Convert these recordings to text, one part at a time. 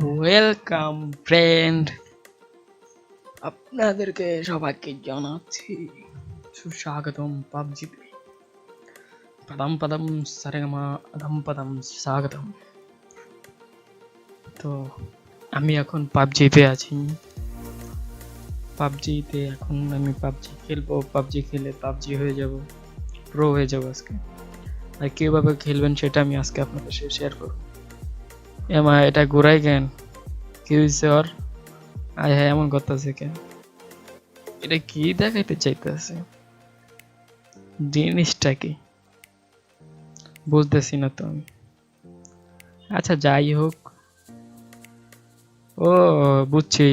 Welcome friend, আপনাদেরকে সবাইকে জানাচ্ছি সুস্বাগতম পাবজিতে। পদম পদম সারেগামা আদম পদম স্বাগতম। তো আমি এখন পাবজিতে আছি। পাবজিতে এখন আমি পাবজি খেলবো। পাবজি খেলে পাবজি হয়ে যাব, প্রো হয়ে যাব আজকে। আর কীভাবে খেলবেন সেটা আমি আজকে আপনাদের সাথে শেয়ার করব। এমা এটা ঘুরাই কেন? কি হয়েছে ওর? আয় হ্যাঁ, এমন করতেছে কেন? এটা কি দেখাইতে চাইতেছে? জিনিসটা কি বুঝতেছি না তো আমি। আচ্ছা যাই হোক। ও বুঝছি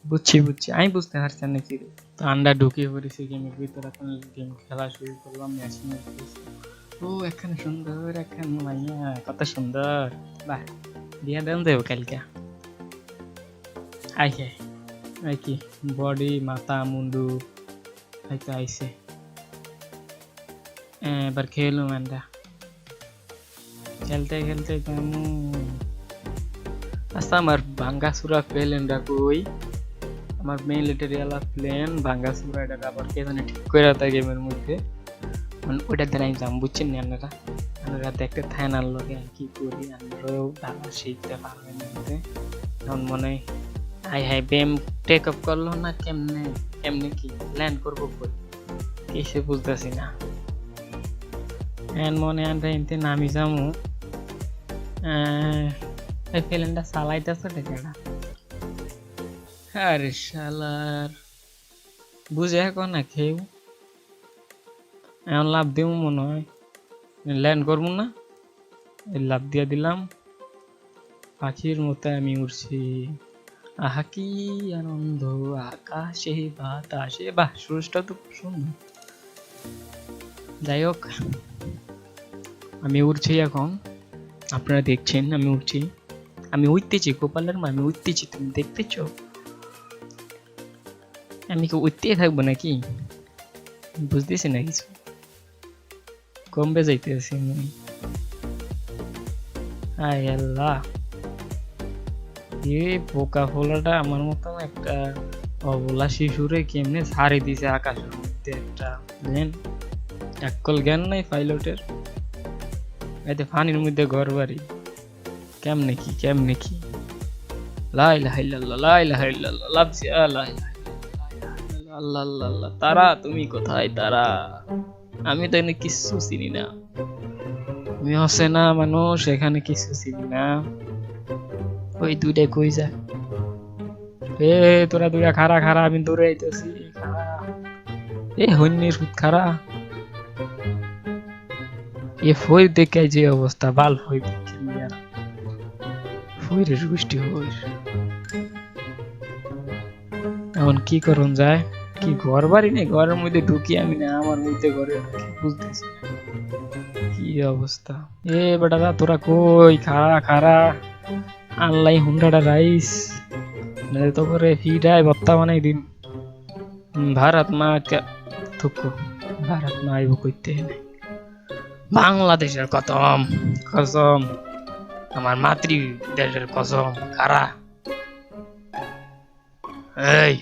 বুঝছি বুঝছি আমি বুঝতে পারছি নাকি। তো আন্ডা ঢুকিয়ে পড়েছি গেমের ভিতরে, এখন গেম খেলা শুরু করলাম। মেশিন ও এখানে সুন্দর, এখানে মাইয়া কত সুন্দর। বাহ, দিয়া দেন দেব কালকে। আইকে আই কি বডি মাথা মুন্ডু হয়তো আইছে। এবার খেলুম আন্ডা। খেলতে খেলতে কেমন আচ্ছা, আমার ভাঙ্গাসুরা প্লেনটা কই? আমার মিলিটারি ওয়ালা প্লেন ভাঙ্গাসুরা, এটা আবার কে জানে ঠিক করে দেয় গেমের মধ্যে। মানে ওইটা দিয়ে আমি যাম, বুঝছেন না আপনারা? আপনারা দেখতে থাকেন আর লোকে কি করি, আপনারাও ভালো শিখতে পারবেন। এখন মনে হয় হাই হাই বেম টেক আপ করলো না, কেমনে কেমনে কি ল্যান্ড করবো কই কিছু বুঝতেছি না। মনে আনতে এনতে নামি যামু। এই প্লেনটা চালাইতেছে টেকেটা। আরে শালার বুঝে এখন না খেউ। এখন লাভ দিব মনে হয়, ল্যান্ড করবো না। লাভ দিয়ে দিলাম, পাখির মতো আমি উড়ছি। আহা কি আনন্দ, আকাশে বাতাসে। বাহ, সুরটা তো খুব সুন্দর। যাই হোক, আমি উড়ছি এখন। আপনারা দেখছেন আমি উড়ছি, আমি উঠতেছি গোপালের মা, আমি উঠতেছি, তুমি দেখতেছ? আমি কি উঠতেই থাকবো নাকি? বুঝতেছি না কিছু, কমবে যাইতেছি আমি। আয় আল্লাহ, এই পোকা ফোলাটা আমার মতো একটা অবলা শিশুরে কেমনে ছাড়ি দিছে আকাশের মধ্যে। একটা জ্ঞান একল জ্ঞান নাই পাইলটের। এতে পানির মধ্যে ঘর বাড়ি, কেমনে কি কেমনে কি। লা ইলাহা ইল্লাল্লাহ, লা ইলাহা ইল্লাল্লাহ, লাভছি লা ইলাহা ইল্লাল্লাহ, আল্লাহ আল্লাহ আল্লাহ। তারা তুমি কোথায় তারা? আমি তো এখানে কিচ্ছু চিনি না। আমি অচেনা মানুষ, এখানে কিছু চিনি না। ওই দুইটা কই যায়? এ তোরা দুইটা খারা খারা, আমি দৌড়ে আইতেছি। এ হন্যের সুদ খারা। এ ফই দেখে যে অবস্থা, বাল ফই দেখে মিয়া। ফইরের গোষ্ঠী ফইর। এখন কি করুন যায়? কি ঘর বাড়ি নেই, ঘরের মধ্যে ঢুকি আমি না, আমার মধ্যে ঘরে ঢুকি, বুঝতেছি কি অবস্থা। এ বেটা তোরা কই? খারা খারা আনলাই হুন্ডাটা রাইস তো করে ফিডায় ভত্তা বানাই দিন। ভারত মা থুকো, ভারত মা আইব কইতে বাংলাদেশের কসম, কসম আমার মাতৃ দেশের কসম। খারা এই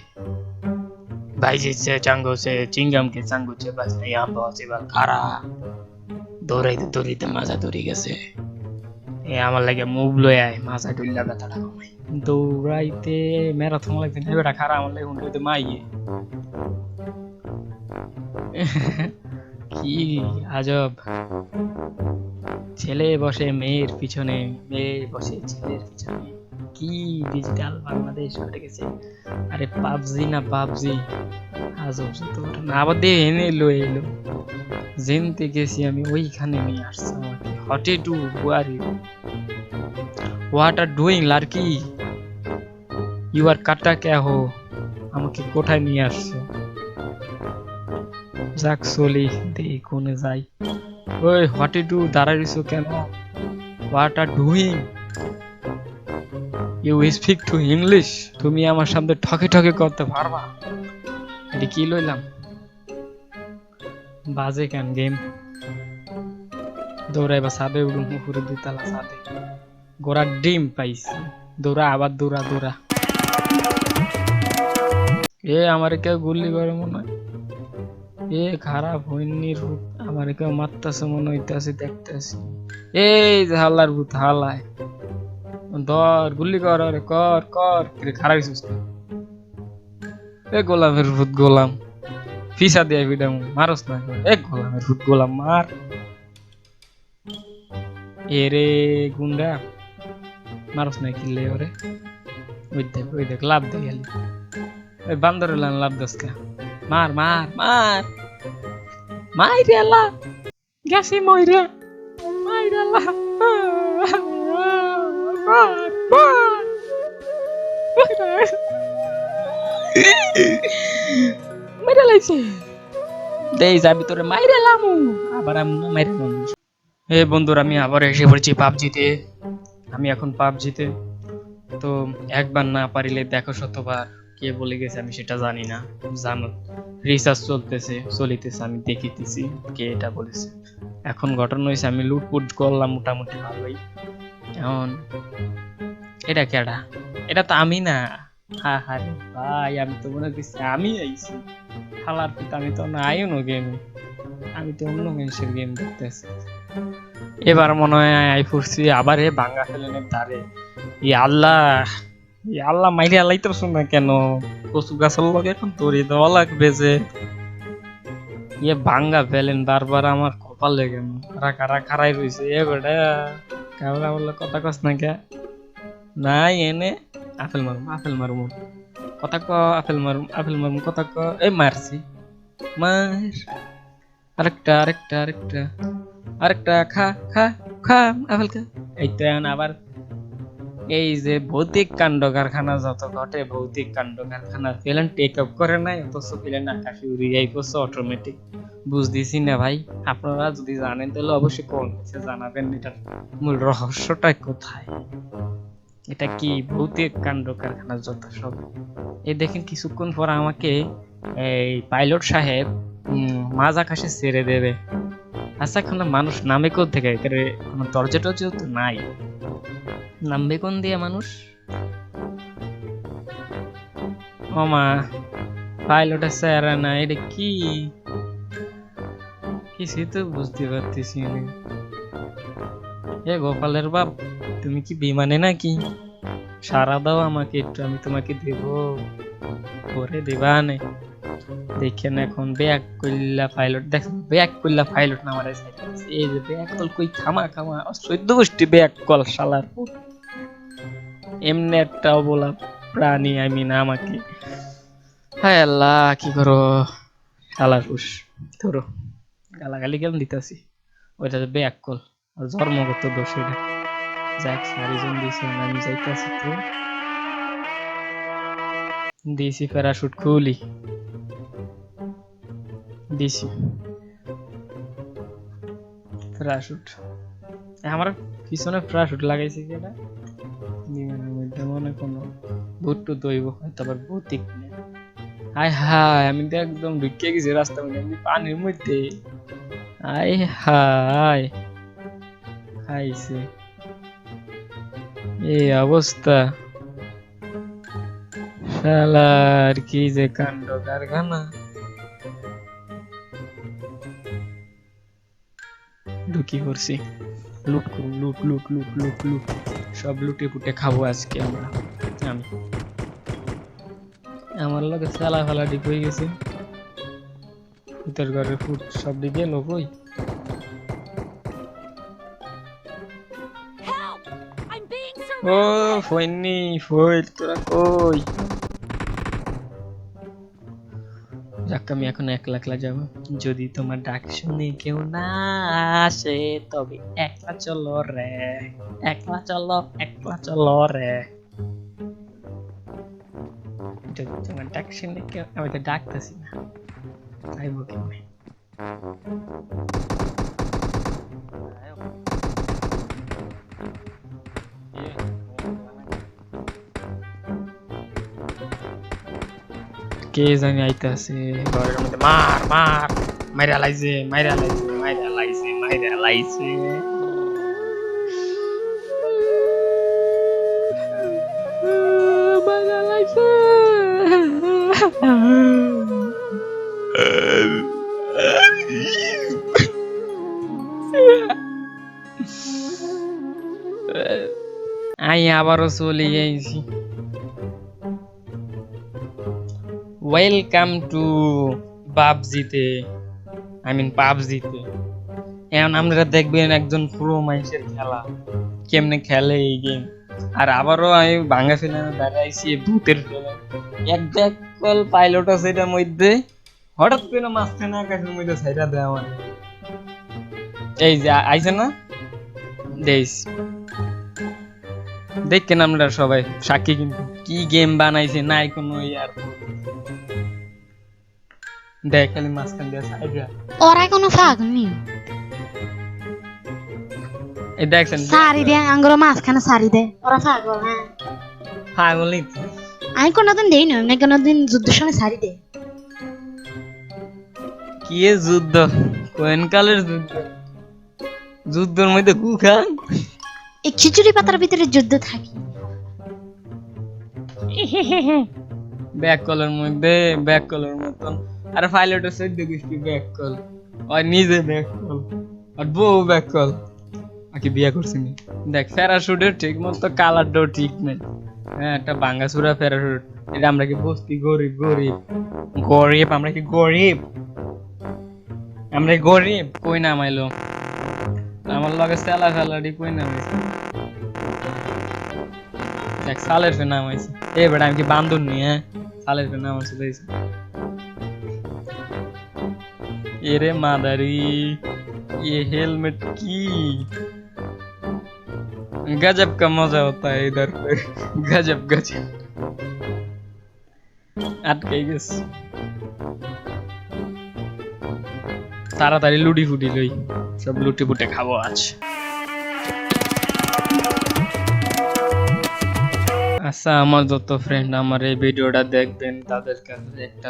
भाई से चांगो से चिंगम के चांगो से बस यहाँ पहुंचेबल খারা দৌড়াইতে দৌড়াইতে মাথা ধরে গেছে। এ আমার লাগে মুভ লই আয়, মাথা ঢুইলা ব্যথাটা কমাই। দৌড়াইতে ম্যারাথন লাগছে না বেটা, খারা আমার লাগে হুন্ডাইতে মাইয়ে। কি আজব, ছেলে বসে মেয়ের পিছনে, মেয়ে বসে ছেলের পিছনে। কি ডিজিটাল বাংলাদেশ ঘটে গেছে। আরে পাবজি না পাবজি, আজব তো ঘটনা। আবার দিয়ে এনে এলো এলো জেনতে গেছি আমি, ওইখানে নিয়ে আসছে আমাকে। হটে টু হোয়াট আর ডুইং লাড়কি, ইউ আর কাটা কে হো, আমাকে কোথায় নিয়ে আসছো? যাক চলি দেই কোনে যাই। ওই হোয়াট টু দাঁড়াই রইছো কেন? What are doing, you speak to English. তুমি আমার সামনে ঠকে ঠকে করতে পারবা? এটা কি লইলাম, বাজে কেন গেম। দৌড়াইবা ছাদে উঠুন, উপরে দুতলা ছাদে। গোড়ার ডিম পাইছি, দৌড়া আবার দৌড়া দৌড়া। এ আমার কেউ গুলি করে মনে হয়। এ খারাপ হইনি রূপ আমার কেউ মারতেছে মনে হইতেছে দেখতেছি। এই যে হাল্লার ভূত হালায় ধর গুলি কর আরে কর কর খারাপ হইছিস না। এ গোলামের ভূত গোলাম ফিসা দিয়ে ভিডাম মারস না এ গোলামের ভূত গোলাম মার। এরে গুন্ডা মারস না কিনলে ওরে ওই দেখ লাভ দিয়ে গেলি ওই বান্দর লাভ দোস কা মার মার মার মাইরে আল্লাহ গেছি মইরে মাইরে আল্লাহ মাইরে লাইছে দেই যাবি তোরে মাইরে লামু আবার আমি মাইরে লামু। হে বন্ধুরা আমি আবার এসে পড়েছি পাবজিতে। আমি এখন পাবজিতে তো একবার না পারিলে দেখো শতবার কে বলে গেছে আমি সেটা জানি না। জানো রিসার্চ চলিতেছে আমি দেখিতেছি কে এটা বলেছে। এখন ঘটনা হয়েছে আমি লুটপুট করলাম মোটামুটি ভালোই। এখন এটা কেডা? এটা তো আমি না। হ্যাঁ হ্যাঁ ভাই আমি তো মনে করছি আমি আইছি খালার পিতা আমি তো না আইও না গেমে আমি তো অন্য মানুষের গেম দেখতেছি। এবার মনে হয় আই ফুরছি আবার এ ভাঙ্গা ফেলেনের ধারে আল্লাহ মাইরে আল্লাইতেছ না কেন? কচু গাছের লগে এখন তরি দেওয়া লাগবে যে ভাঙ্গা ফেলেন বারবার আমার কপাল লেগে কারা খারাই রয়েছে এ বেটা কাবলা বললে কথা কস না কে নাই এনে আপেল মারুম কথা ক আপেল মারুম কথা ক এই মারছি মার আরেকটা আরেকটা আরেকটা আরেকটা খা খা খা আপেল খা। এইটা আবার এই যে ভৌতিক কাণ্ড কারখানা যত ঘটে ভৌতিক কাণ্ড কারখানা প্লেন টেক আপ করে নাই অথচ প্লেন আকাশে উড়ে যাই করছে অটোমেটিক বুঝতেছি না ভাই। আপনারা যদি জানেন তাহলে অবশ্যই কমেন্টে জানাবেন এটার মূল রহস্যটা কোথায়। এটা কি ভৌতিক কাণ্ড কারখানা যত সব। এই দেখেন কিছুক্ষণ পর আমাকে এই পাইলট সাহেব মাঝ আকাশে ছেড়ে দেবে। আচ্ছা এখন মানুষ নামে কোথা থেকে কোনো দরজা টরজা তো নাই নামবে কোন দিয়ে মানুষ? ওমা পাইলটের চেহারা না এটা কি কিছুই তো বুঝতে পারতেছি না। এ গোপালের বাপ তুমি কি বিমানে নাকি? সারা দাও আমাকে একটু আমি তোমাকে দেব করে দেবা না দেখেন এখন ব্যাক করলা পাইলট দেখ ব্যাক করলা পাইলট না আমার এই যে ব্যাক কল কই খামা 14 গোষ্ঠী ব্যাক কল শালার এমনি একটা অবলা প্রাণী আমি না আমাকে। হায় আল্লাহ কি করো শালার হুস ধরো গালাগালি কেন দিতেছি ওইটা যে ব্যাক কল আর জন্মগত দোষ এটা। যাক সারিজন দিয়েছে আমি যাইতেছি তো দিয়েছি প্যারাশুট খুলি দিছি প্যারাশুট আমার পিছনে প্যারাশুট লাগাইছি কি এটা বিমানের মধ্যে মনে কোনো ভূত টুত হইব হয়তো আবার ভৌতিক হায় হায় আমি তো একদম ঢুকে গেছি রাস্তার মধ্যে আমি পানির মধ্যে হায় হায় খাইছে এই অবস্থা শালার কি যে কাণ্ড কারখানা। ঢুকি করছি লুট করুন লুট লুট লুট লুট লুট সব লুটে পুটে খাবো আজকে আমরা। আমি আমার লগে চালা ফালা ডিপ হয়ে গেছে ভূতের ঘরের ফুট সব দিকে লোক ওই ও ফইনি ফইল তোরা কই? যাক আমি এখন একলা একলা যাবো যদি তোমার ডাক শুনে কেউ না আসে তবে একলা চলো রে একলা চলো রে। যদি তোমার ডাক শুনে কেউ আমি তো ডাকতেছি না আইবো কেমনে? কে জানি আইতাছে ঘরের মধ্যে মার মার মাইরা লাইছে মাইরা লাইছে মাইরা লাইছে মাইরা লাইছে ভাই আবারও চলে গেছি। ওয়েলকাম টু পাবজিতে, পাবজিতে। এখন আমরা দেখবেন একজন পুরো মানুষের খেলা কেমনে খেলে এই গেম। আর আবারও আমি ভাঙ্গা ফিল্মে দাঁড়াইছি ভূতের ফিল্মে। এক কল পাইলট আছে এটার মধ্যে, হঠাৎ করে মাঝখানে আকাশের মধ্যে ছাইরা দেয় আমার। এই যে আইছে না দেশ, দেখেন আমরা সবাই সাক্ষী কিন্তু কি গেম বানাইছে, নাই কোনো ইয়ার দেখ খালি মাঝখান দিয়ে ছাইরা। ওরা কোনো ফাঁক নেই, এই দেখছেন সারি দে আঙ্গুর মাঝখানে সারি দে, ওরা পাগল। হ্যাঁ পাগলই তো। আমি কোনোদিন দেই না, আমি কোনোদিন যুদ্ধের সময় সারি দে। কি যুদ্ধ, কোন কালের যুদ্ধ? যুদ্ধের মধ্যে কুখান এই খিচুড়ি পাতার ভিতরে যুদ্ধ থাকি। ব্যাক কলের মধ্যে ব্যাক কলের মতন। আর পাইলটের সৈদ্য গোষ্ঠী ব্যাক কল, আর নিজে ব্যাক কল, আর বউ ব্যাক কল। আকি বিয়া করছি নি। দেখ প্যারাশুটের ঠিক মতো কালারটাও ঠিক নাই। হ্যাঁ একটা ভাঙ্গাচুরা প্যারাশুট। এটা আমরা কি বস্তি গরিব গরিব গরিব, আমরা কি গরিব? আমরা কি গরিব? কই নামাইলো আমার লগে সেলা ফেলাডি, কই নামাইছে? দেখ সালের ফে নামাইছে। এ বেটা আমি কি বান্দর নি? হ্যাঁ সালের ফে নামাইছে দেখছি। এরে মাদারি, ये हेलमेट की गजब का मजा होता है इधर पे, गजब गजब। আটকে গেছে তাড়াতাড়ি লুডি ফুটি লই, সব লুটি ফুটে খাবো আজ। আচ্ছা আমার যত ফ্রেন্ড আমার এই ভিডিওটা দেখবেন তাদের কাছে একটা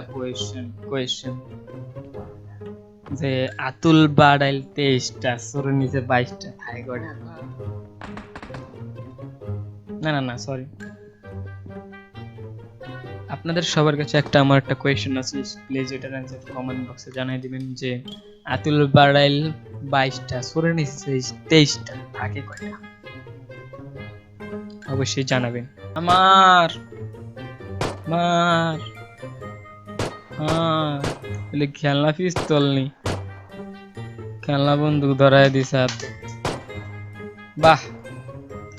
কোয়েশ্চেন, যে আতুল বাড়াইল 23টা সরে নিচে 22টা থাই গড়া। না সরি, আপনাদের সবার কাছে আমার একটা কোয়েশ্চেন আছে, প্লিজ এটার অ্যানসার কমেন্ট বক্সে জানিয়ে দিবেন যে আতুল বাড়াইল 22টা সরে নিচে 23টা থাকে কয়টা? অবশ্যই জানাবেন। আমার খেলনা পিস্তল নি, খেলনা বন্দুক ধরায় দিছে হাতে। বাহ,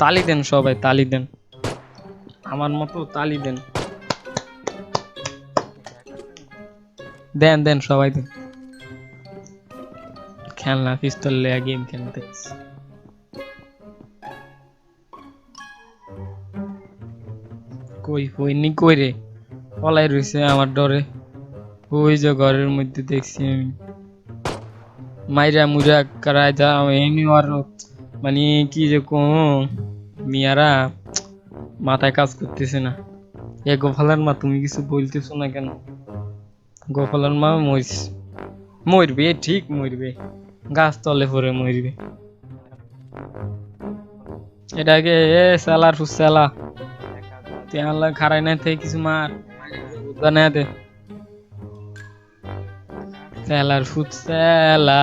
তালি দেন সবাই, তালি দেন, আমার মতো তালি দেন, দেন দেন সবাই দেন। খেলনা পিস্তল লিয়া গেম খেলতে কই হইনি, কই রে পলাই রইছে আমার ডরে। ওই যে ঘরের মধ্যে দেখছি আমি, মাইরা মুরা করাই দাও এমনি। আর মানে কি যে কোন মিয়ারা মাথায় কাজ করতেছে না। এ গোপালার মা তুমি কিছু বলতেছো না কেন? গোপালার মা মরবে, ঠিক মরবে, গাছ তলে পরে মরবে। এটাকে এ সালার ফুসালা তুই আমার খারাই না থেকে কিছু মার না দে। সেলার ফুটসালা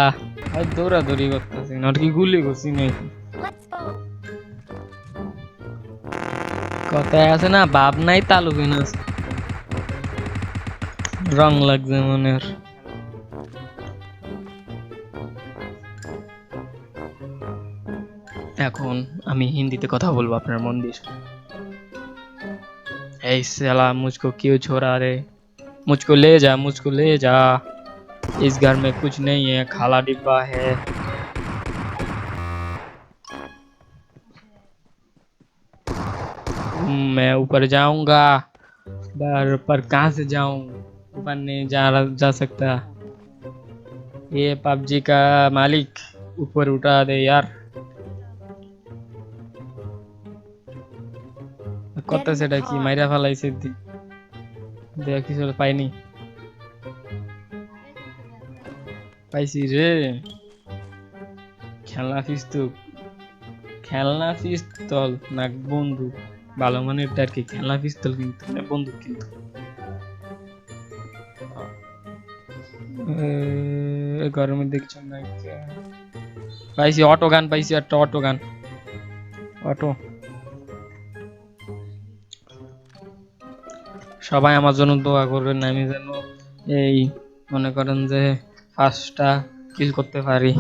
দৌড়াদৌড়ি করতেছি না, কি গুলি করছি নাকি? কথায় আছে না, বাপ নাই তালু কিনা রং লাগছে মনের। এখন আমি হিন্দিতে কথা বলবো, আপনার মন দিয়ে। এই साला मुझको क्यों छोड़ा रे, मुझको ले जा, इस घर में कुछ नहीं है, खाला डिब्बा है। मैं ऊपर जाऊंगा, पर कहाँ से जाऊं? ऊपर नहीं जा सकता। ये पबजी का मालिक ऊपर उठा दे यार। কত সেটা কি মাইরা ফেলাইছে, দেখ কিছু পাইনি, পাইছি রে। খেলনা পিস্তল না বন্দুক, ভালো মানের আর কি। খেলনা পিস্তল কিন্তু বন্দুক কিন্তু ঘরের মধ্যে কিছু নাই। পাইছি অটো গান, পাইছি একটা অটো গান, অটো সবাই আমার জন্য দোয়া করবেন, আমি যেন এই মনে করেন যে 5টা কিল করতে পারি।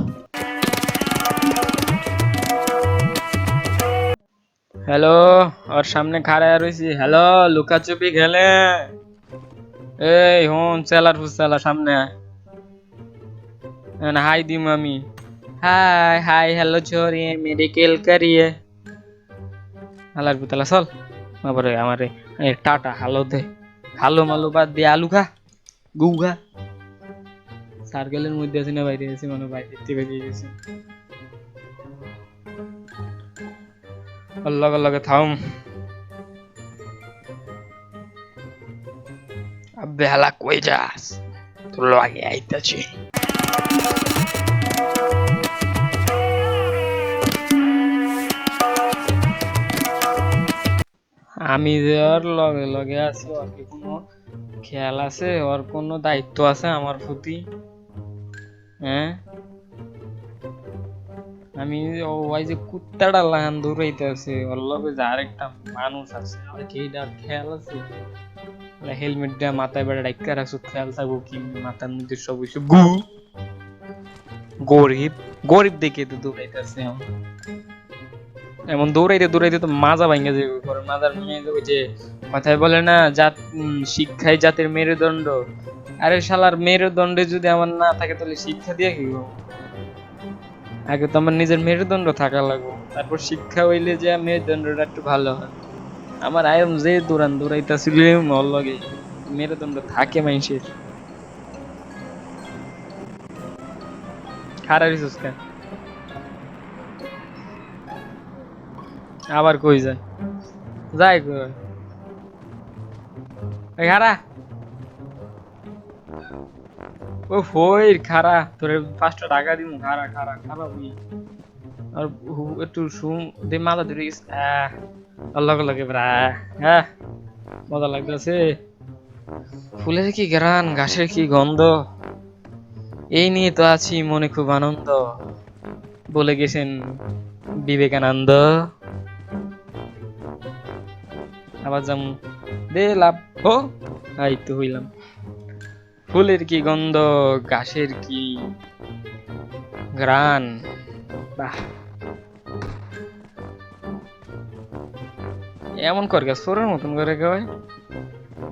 হ্যালো, ওর সামনে খাড়ায় রয়েছি। হ্যালো, লুকাচুপি খেলে। এই হন চেলার ফুসালা সামনে আয়। हाय दी मम्मी। हाय हाय हेलो छोरी मेडिकल करिए। हालार बुतला चल बाबारे हमारे टाटा हालो दे हालो मालो बाद দিয়ে আলু খা গু খা সার্কেলের মধ্যে আছে না বাইরে আছে মানে বাইরে থেকে দিয়ে গেছে আল্লাহ আল্লাহকে থাম আবে হালা কই যাস তোর লাগে আইতাছি আমি যে ওর লগে লগে আছি ওর কি কোনো খেয়াল আছে ওর কোনো দায়িত্ব আছে আমার প্রতি হ্যাঁ আমি ওই যে কুত্তাটা লাগান দৌড়াইতেছে ওর লগে যে আরেকটা মানুষ আছে আর কি এটার খেয়াল আছে হেলমেট দিয়ে মাথায় বেড়া ডাইকা রাখছো খেয়াল থাকবো কি মাথার মধ্যে সব কিছু গু গরিব গরিব দেখে তো দৌড়াইতেছে এমন দৌড়াইতে দৌড়াইতে তো মাজা ভাঙে যাবে পরে মাজার মেয়ে ওই যে কথায় বলে না জাত শিক্ষাই জাতির মেরুদণ্ড আরে শালার মেরুদণ্ডে যদি আমার না থাকে তাহলে শিক্ষা দিয়ে কি আগে তো আমার নিজের মেরুদণ্ড থাকা লাগবে তারপর শিক্ষা হইলে যে মেরুদণ্ডটা একটু ভালো হয় আমার আয়ম যে দৌড়াইতেছিল মল লগে মেরুদণ্ড থাকে মানুষের খারাপ রিসোর্স কেন আবার কই যায় যাই কই এই খারা ও ফইর খারা তোরে 5টা টাকা দিমু খারা খারা খারা হই আর একটু শুম দে মাথা ধরে গেছে আল্লাহ লাগে ব্রা হ্যাঁ মজা লাগতেছে ফুলের কি ঘ্রাণ ঘাসের কি গন্ধ এই নিয়ে তো আছি মনে খুব আনন্দ বলে গেছেন বিবেকানন্দ আবার যাম দে লাভ ও এই তো হইলাম ফুলের কি গন্ধ ঘাসের কি ঘ্রাণ বাহ এমন কর গা সোরের মতন করে কয়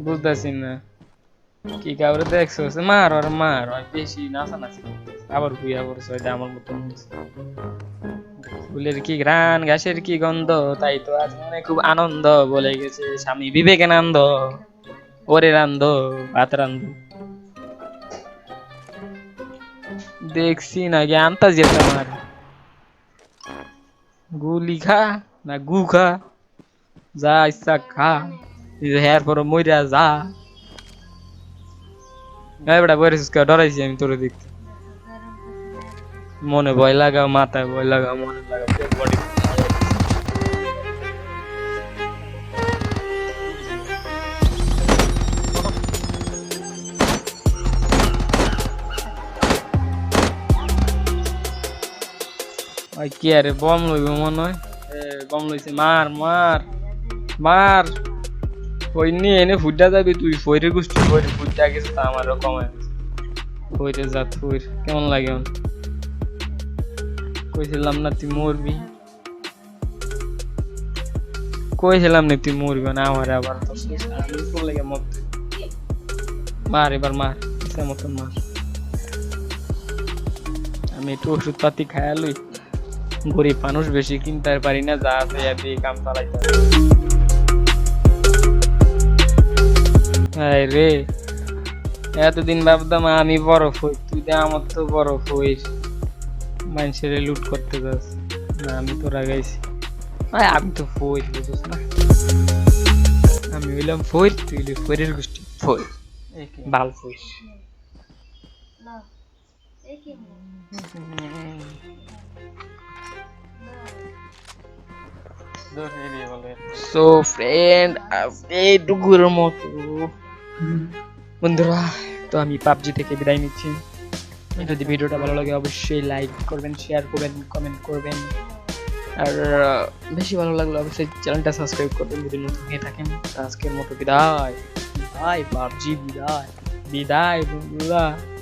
বুঝতেছি না কি কাউরে দেখছো মার আর মার বেশি নাচানাচি আবার হুইয়া পড়ছে ওইটা আমার মতন ফুলের কি ঘ্রাণ ঘাসের কি গন্ধ তাই তো আজ মনে খুব আনন্দ বলে গেছে স্বামী বিবেকানন্দ ওরে রান্ধ ভাত রান্ধ দেখছি না জ্ঞানটা যেতে আমার গুলি খা না গু খা যা ইচ্ছা খা হেয়ার পর মইরা যা বেটা বলেছিস ডরাইছি আমি তোরে দেখতে মনে ভয় লাগাও মাথায় ভয় লাগাও মনে লাগাও বডি ওই কি আরে বম লইব মনে হয় বম লইছে মার মার মার ওই নিয়ে এনে ফুটটা যাবি তুই ফইরে গুষ্টি ফইরে ফুটটা গেছে তা আমারও কমে ফইরে যা ফইর কেমন লাগে কইছিলাম না তুই মরবি কইছিলাম না তুই মরবি না আমার আবার তো লাগে মত মার এবার মার ইচ্ছা মতন মার আমি একটু ওষুধ পাতি খায়ালই গরিব মানুষ বেশি কিনতে পারি না যা আছে দিয়ে কাম চালাইতে রে এতদিন ভাবতাম আমি বরফ হই তুই দে আমার তো বরফ হইস মানুষের লুট করতে যাস না আমি তো রাগাইছি আমি তো ফই বুঝছিস না আমি হইলাম ফই তুই হইলি ফইরের গোষ্ঠী ফই বাল ফইস সো ফ্রেন্ড এইটুকুর মতো বন্ধুরা তো আমি পাবজি থেকে বিদায় নিচ্ছি যদি ভিডিওটা ভালো লাগে অবশ্যই লাইক করবেন শেয়ার করবেন কমেন্ট করবেন আর বেশি ভালো লাগলে অবশ্যই চ্যানেলটা সাবস্ক্রাইব করবেন যদি নতুন হয়ে থাকেন আজকের মতো বিদায় বিদায় পাবজি বিদায়। বিদায় বন্ধুরা।